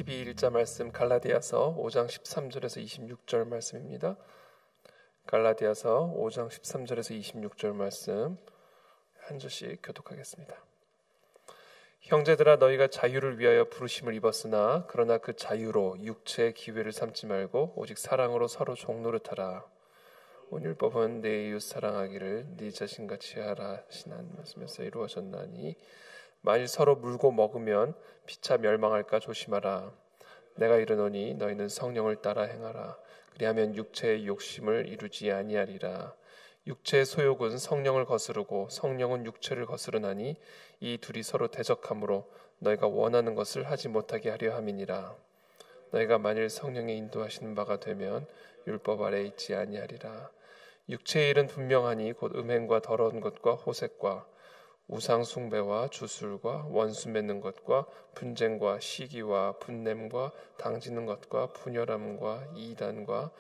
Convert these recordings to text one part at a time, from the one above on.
12일자 말씀 갈라디아서 5장 13절에서 26절 말씀입니다. 갈라디아서 5장 13절에서 26절 말씀 한 절씩 교독하겠습니다. 형제들아, 너희가 자유를 위하여 부르심을 입었으나 그러나 그 자유로 육체의 기회를 삼지 말고 오직 사랑으로 서로 종노릇하라. 온 율법은 내 이웃 사랑하기를 네 자신같이 하라 하시는 말씀에서 이루어졌나니 만일 서로 물고 먹으면 피차 멸망할까 조심하라. 내가 이르노니 너희는 성령을 따라 행하라. 그리하면 육체의 욕심을 이루지 아니하리라. 육체의 소욕은 성령을 거스르고 성령은 육체를 거스르나니 이 둘이 서로 대적하므로 너희가 원하는 것을 하지 못하게 하려 함이니라. 너희가 만일 성령의 인도하시는 바가 되면 율법 아래 있지 아니하리라. 육체의 일은 분명하니 곧 음행과 더러운 것과 호색과 우상 숭배와 주술과 원수 맺는 것과 분쟁과 시기와 분냄과 당지는 것과 분열함과 이단과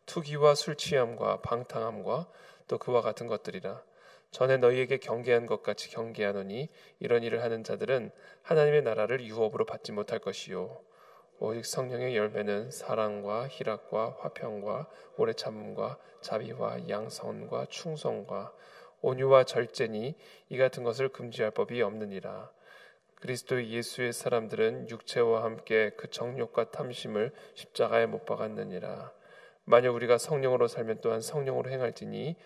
투기와 술 취함과 방탕함과 또 그와 같은 것들이라. 전에 너희에게 경계한 것 같이 경계하노니 이런 일을 하는 자들은 하나님의 나라를 유업으로 받지 못할 것이요 오직 성령의 열매는 사랑과 희락과 화평과 오래 참음과 자비와 양선과 충성과 온유와 절제니 이 같은 것을 금지할 법이 없느니라. 그리스도 예수의 사람들은 육체와 함께 그 정욕과 탐심을 십자가에 못 박았느니라. 만약 우리가 성령으로 살면 또한 성령으로 행할지니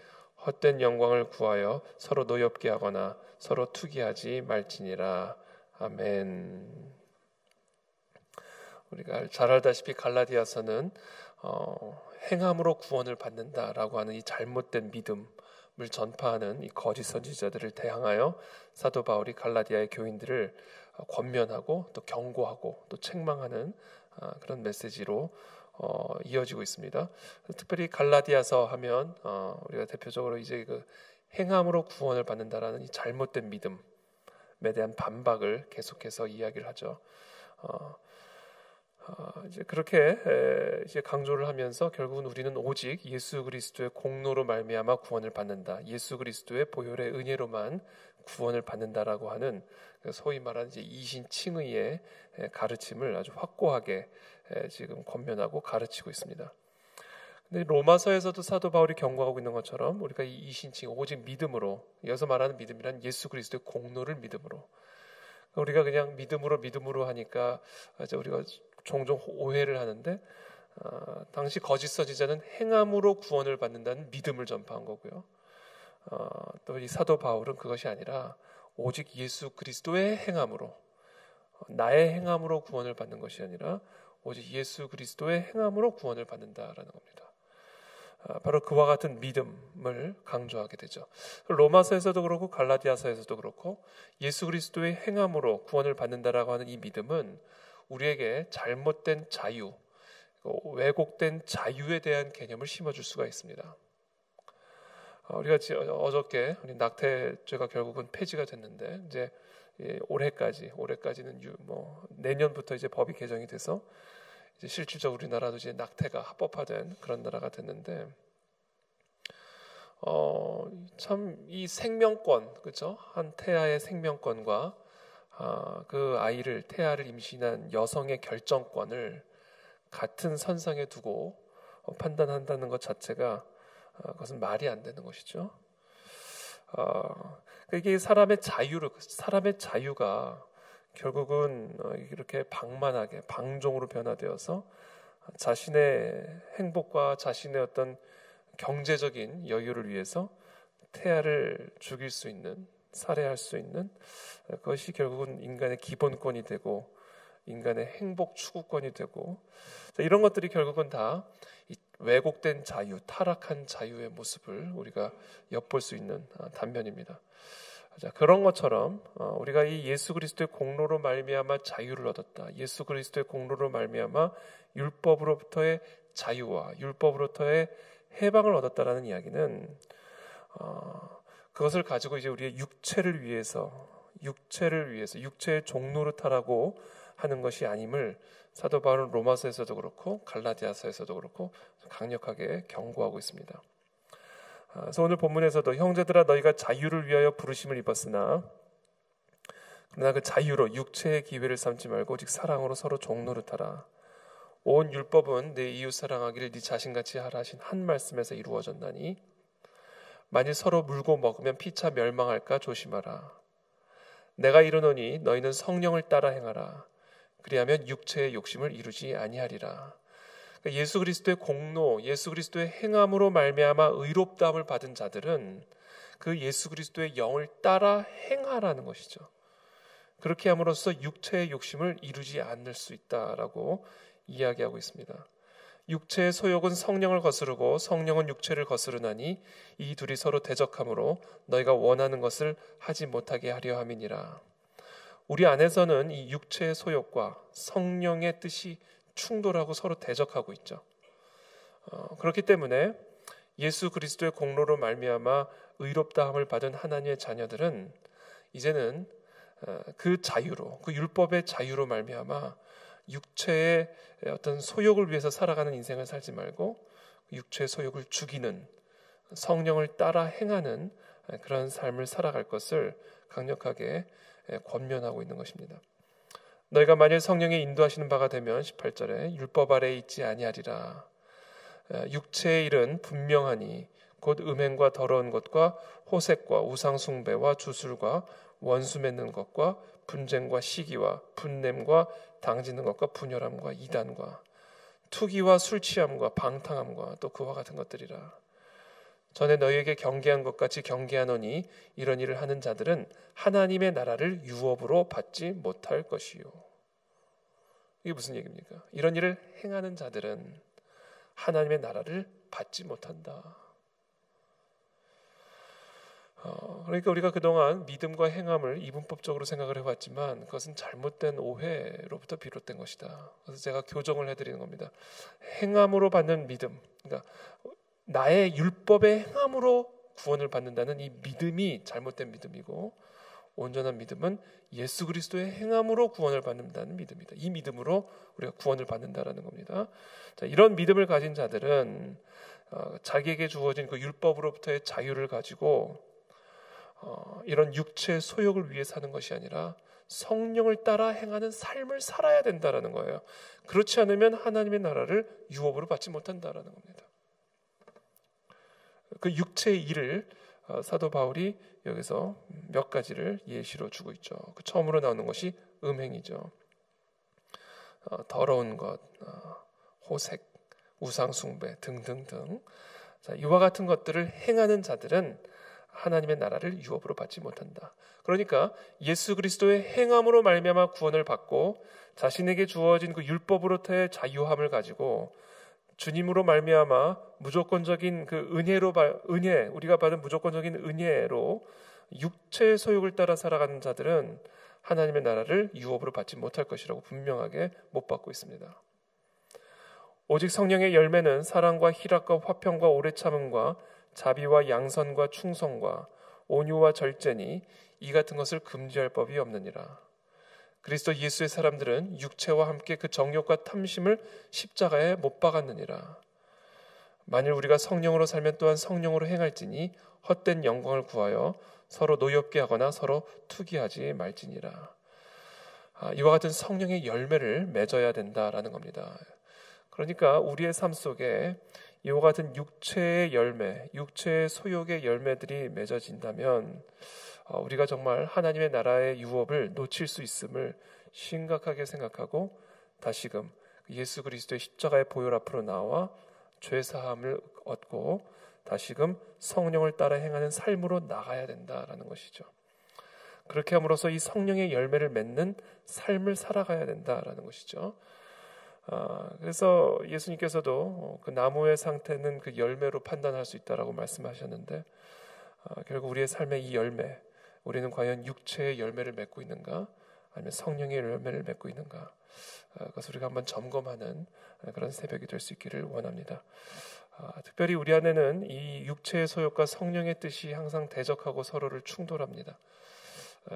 헛된 영광을 구하여 서로 노엽게 하거나 서로 투기하지 말지니라. 아멘. 우리가 잘 알다시피 갈라디아서는 행함으로 구원을 받는다라고 하는 이 잘못된 믿음을 전파하는 이 거짓 선지자들을 대항하여 사도 바울이 갈라디아의 교인들을 권면하고 또 경고하고 또 책망하는 그런 메시지로 이어지고 있습니다. 특별히 갈라디아서 하면 우리가 대표적으로 이제 그 행함으로 구원을 받는다라는 이 잘못된 믿음에 대한 반박을 계속해서 이야기를 하죠. 이제 그렇게 이제 강조를 하면서 결국은 우리는 오직 예수 그리스도의 공로로 말미암아 구원을 받는다. 예수 그리스도의 보혈의 은혜로만 구원을 받는다라고 하는 소위 말하는 이제 이신칭의의 가르침을 아주 확고하게 지금 권면하고 가르치고 있습니다. 근데 로마서에서도 사도 바울이 경고하고 있는 것처럼 우리가 이 이신칭 오직 믿음으로, 여기서 말하는 믿음이란 예수 그리스도의 공로를 믿음으로, 우리가 그냥 믿음으로 하니까 이제 우리가 종종 오해를 하는데 당시 거짓 선지자는 행함으로 구원을 받는다는 믿음을 전파한 거고요. 또 이 사도 바울은 그것이 아니라 오직 예수 그리스도의 행함으로, 나의 행함으로 구원을 받는 것이 아니라 오직 예수 그리스도의 행함으로 구원을 받는다라는 겁니다. 바로 그와 같은 믿음을 강조하게 되죠. 로마서에서도 그렇고 갈라디아서에서도 그렇고 예수 그리스도의 행함으로 구원을 받는다라고 하는 이 믿음은 우리에게 잘못된 자유, 왜곡된 자유에 대한 개념을 심어줄 수가 있습니다. 우리가 어저께 낙태죄가 결국은 폐지가 됐는데 이제 올해까지는 내년부터 이제 법이 개정이 돼서 이제 실질적으로 우리나라도 이제 낙태가 합법화된 그런 나라가 됐는데 참 이 생명권, 그렇죠? 한 태아의 생명권과 그 아이를 태아를 임신한 여성의 결정권을 같은 선상에 두고 판단한다는 것 자체가 그것은 말이 안 되는 것이죠. 이게 사람의 자유가 결국은 이렇게 방만하게 방종으로 변화되어서 자신의 행복과 자신의 어떤 경제적인 여유를 위해서 태아를 죽일 수 있는, 살해할 수 있는 그것이 결국은 인간의 기본권이 되고 인간의 행복 추구권이 되고, 이런 것들이 결국은 다 왜곡된 자유, 타락한 자유의 모습을 우리가 엿볼 수 있는 단면입니다. 그런 것처럼 우리가 이 예수 그리스도의 공로로 말미암아 자유를 얻었다. 예수 그리스도의 공로로 말미암아 율법으로부터의 자유와 율법으로부터의 해방을 얻었다라는 이야기는 그것을 가지고 이제 우리의 육체를 위해서 육체의 종노릇하라고 하는 것이 아님을 사도 바울은 로마서에서도 그렇고 갈라디아서에서도 그렇고 강력하게 경고하고 있습니다. 그래서 오늘 본문에서도 형제들아, 너희가 자유를 위하여 부르심을 입었으나 그러나 그 자유로 육체의 기회를 삼지 말고 오직 사랑으로 서로 종노릇하라. 온 율법은 내 이웃 사랑하기를 네 자신같이 하라 하신 한 말씀에서 이루어졌나니 만일 서로 물고 먹으면 피차 멸망할까 조심하라. 내가 이르노니 너희는 성령을 따라 행하라. 그리하면 육체의 욕심을 이루지 아니하리라. 그러니까 예수 그리스도의 공로, 예수 그리스도의 행함으로 말미암아 의롭다함을 받은 자들은 그 예수 그리스도의 영을 따라 행하라는 것이죠. 그렇게 함으로써 육체의 욕심을 이루지 않을 수 있다라고 이야기하고 있습니다. 육체의 소욕은 성령을 거스르고 성령은 육체를 거스르나니 이 둘이 서로 대적하므로 너희가 원하는 것을 하지 못하게 하려 함이니라. 우리 안에서는 이 육체의 소욕과 성령의 뜻이 충돌하고 서로 대적하고 있죠. 그렇기 때문에 예수 그리스도의 공로로 말미암아 의롭다함을 받은 하나님의 자녀들은 이제는 그 자유로, 그 율법의 자유로 말미암아 육체의 어떤 소욕을 위해서 살아가는 인생을 살지 말고 육체의 소욕을 죽이는, 성령을 따라 행하는 그런 삶을 살아갈 것을 강력하게 권면하고 있는 것입니다. 너희가 만일 성령의 인도하시는 바가 되면 18절에 율법 아래에 있지 아니하리라. 육체의 일은 분명하니 곧 음행과 더러운 것과 호색과 우상숭배와 주술과 원수 맺는 것과 분쟁과 시기와 분냄과 당짓는 것과 분열함과 이단과 투기와 술취함과 방탕함과 또 그와 같은 것들이라. 전에 너희에게 경계한 것 같이 경계하노니 이런 일을 하는 자들은 하나님의 나라를 유업으로 받지 못할 것이요. 이게 무슨 얘기입니까? 이런 일을 행하는 자들은 하나님의 나라를 받지 못한다. 그러니까 우리가 그동안 믿음과 행함을 이분법적으로 생각을 해왔지만 그것은 잘못된 오해로부터 비롯된 것이다. 그래서 제가 교정을 해드리는 겁니다. 행함으로 받는 믿음, 그러니까 나의 율법의 행함으로 구원을 받는다는 이 믿음이 잘못된 믿음이고, 온전한 믿음은 예수 그리스도의 행함으로 구원을 받는다는 믿음이다. 이 믿음으로 우리가 구원을 받는다라는 겁니다. 자, 이런 믿음을 가진 자들은 자기에게 주어진 그 율법으로부터의 자유를 가지고 이런 육체의 소욕을 위해 사는 것이 아니라 성령을 따라 행하는 삶을 살아야 된다라는 거예요. 그렇지 않으면 하나님의 나라를 유업으로 받지 못한다라는 겁니다. 그 육체의 일을 사도 바울이 여기서 몇 가지를 예시로 주고 있죠. 그 처음으로 나오는 것이 음행이죠. 더러운 것, 호색, 우상숭배 등등등. 자, 이와 같은 것들을 행하는 자들은 하나님의 나라를 유업으로 받지 못한다. 그러니까 예수 그리스도의 행함으로 말미암아 구원을 받고 자신에게 주어진 그 율법으로부터의 자유함을 가지고 주님으로 말미암아 무조건적인 그 은혜, 우리가 받은 무조건적인 은혜로 육체의 소욕을 따라 살아가는 자들은 하나님의 나라를 유업으로 받지 못할 것이라고 분명하게 못 받고 있습니다. 오직 성령의 열매는 사랑과 희락과 화평과 오래 참음과 자비와 양선과 충성과 온유와 절제니 이 같은 것을 금지할 법이 없느니라. 그리스도 예수의 사람들은 육체와 함께 그 정욕과 탐심을 십자가에 못 박았느니라. 만일 우리가 성령으로 살면 또한 성령으로 행할지니 헛된 영광을 구하여 서로 노엽게 하거나 서로 투기하지 말지니라. 이와 같은 성령의 열매를 맺어야 된다라는 겁니다. 그러니까 우리의 삶 속에 이와 같은 육체의 열매, 육체의 소욕의 열매들이 맺어진다면 우리가 정말 하나님의 나라의 유업을 놓칠 수 있음을 심각하게 생각하고 다시금 예수 그리스도의 십자가의 보혈 앞으로 나와 죄사함을 얻고 다시금 성령을 따라 행하는 삶으로 나가야 된다라는 것이죠. 그렇게 함으로써 이 성령의 열매를 맺는 삶을 살아가야 된다라는 것이죠. 그래서 예수님께서도 그 나무의 상태는 그 열매로 판단할 수 있다라고 말씀하셨는데 결국 우리의 삶의 이 열매, 우리는 과연 육체의 열매를 맺고 있는가 아니면 성령의 열매를 맺고 있는가, 그것을 우리가 한번 점검하는 그런 새벽이 될 수 있기를 원합니다. 특별히 우리 안에는 이 육체의 소욕과 성령의 뜻이 항상 대적하고 서로를 충돌합니다.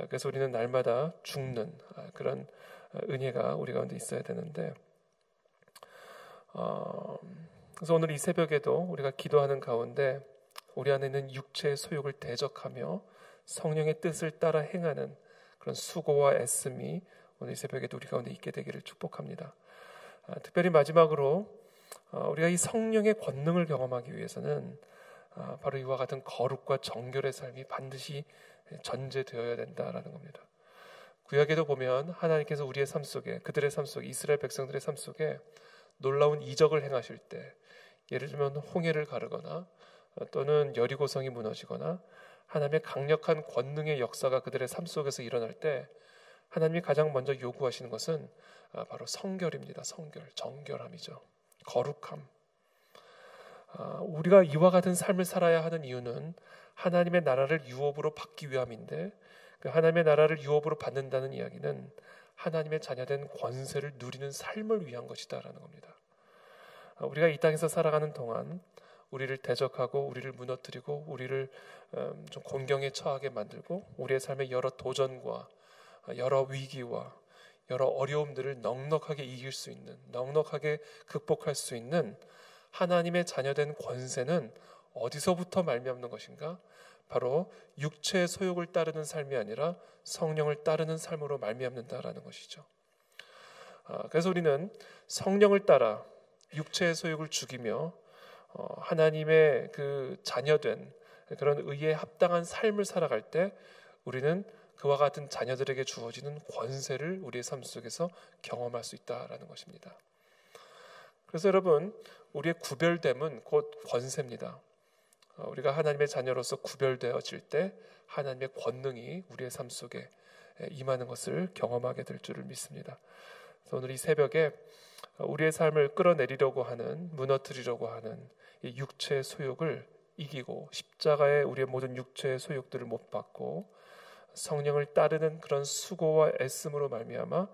그래서 우리는 날마다 죽는 그런 은혜가 우리 가운데 있어야 되는데, 그래서 오늘 이 새벽에도 우리가 기도하는 가운데 우리 안에는 육체의 소욕을 대적하며 성령의 뜻을 따라 행하는 그런 수고와 애씀이 오늘 이 새벽에도 우리 가운데 있게 되기를 축복합니다. 특별히 마지막으로 우리가 이 성령의 권능을 경험하기 위해서는 바로 이와 같은 거룩과 정결의 삶이 반드시 전제되어야 된다라는 겁니다. 구약에도 보면 하나님께서 우리의 삶 속에, 그들의 삶 속에, 이스라엘 백성들의 삶 속에 놀라운 이적을 행하실 때, 예를 들면 홍해를 가르거나 또는 여리고성이 무너지거나 하나님의 강력한 권능의 역사가 그들의 삶 속에서 일어날 때 하나님이 가장 먼저 요구하시는 것은 바로 성결입니다. 성결, 정결함이죠. 거룩함. 우리가 이와 같은 삶을 살아야 하는 이유는 하나님의 나라를 유업으로 받기 위함인데, 그 하나님의 나라를 유업으로 받는다는 이야기는 하나님의 자녀된 권세를 누리는 삶을 위한 것이다라는 겁니다. 우리가 이 땅에서 살아가는 동안 우리를 대적하고 우리를 무너뜨리고 우리를 좀 곤경에 처하게 만들고 우리의 삶의 여러 도전과 여러 위기와 여러 어려움들을 넉넉하게 이길 수 있는, 넉넉하게 극복할 수 있는 하나님의 자녀된 권세는 어디서부터 말미암는 것인가? 바로 육체의 소욕을 따르는 삶이 아니라 성령을 따르는 삶으로 말미암는다라는 것이죠. 그래서 우리는 성령을 따라 육체의 소욕을 죽이며 하나님의 그 자녀된 그런 의에 합당한 삶을 살아갈 때 우리는 그와 같은 자녀들에게 주어지는 권세를 우리의 삶 속에서 경험할 수 있다라는 것입니다. 그래서 여러분, 우리의 구별됨은 곧 권세입니다. 우리가 하나님의 자녀로서 구별되어질 때 하나님의 권능이 우리의 삶 속에 임하는 것을 경험하게 될 줄을 믿습니다. 그래서 오늘 이 새벽에 우리의 삶을 끌어내리려고 하는, 무너뜨리려고 하는 이 육체의 소욕을 이기고 십자가에 우리의 모든 육체의 소욕들을 못 받고 성령을 따르는 그런 수고와 애씀으로 말미암아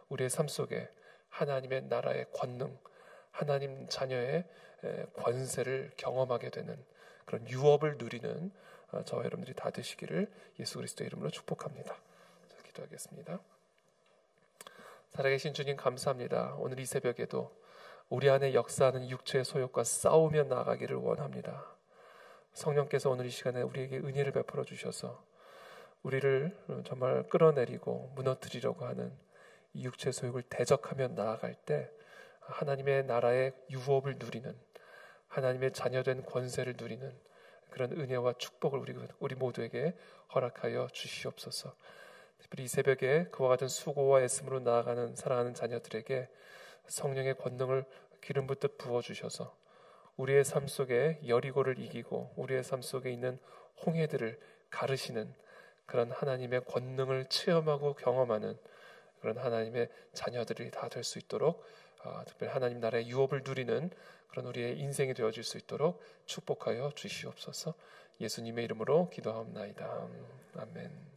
우리의 삶 속에 하나님의 나라의 권능, 하나님 자녀의 권세를 경험하게 되는 그런 유업을 누리는 저와 여러분들이 다 되시기를 예수 그리스도의 이름으로 축복합니다. 자, 기도하겠습니다. 살아계신 주님 감사합니다. 오늘 이 새벽에도 우리 안에 역사하는 육체의 소욕과 싸우며 나아가기를 원합니다. 성령께서 오늘 이 시간에 우리에게 은혜를 베풀어 주셔서 우리를 정말 끌어내리고 무너뜨리려고 하는 이 육체의 소욕을 대적하며 나아갈 때 하나님의 나라의 유업을 누리는, 하나님의 자녀된 권세를 누리는 그런 은혜와 축복을 우리 모두에게 허락하여 주시옵소서. 특별히 이 새벽에 그와 같은 수고와 애씀으로 나아가는 사랑하는 자녀들에게 성령의 권능을 기름 붓듯 부어주셔서 우리의 삶 속에 여리고를 이기고 우리의 삶 속에 있는 홍해들을 가르시는 그런 하나님의 권능을 체험하고 경험하는 그런 하나님의 자녀들이 다 될 수 있도록 특별히 하나님 나라의 유업을 누리는 그런 우리의 인생이 되어질 수 있도록 축복하여 주시옵소서. 예수님의 이름으로 기도하옵나이다. 아멘.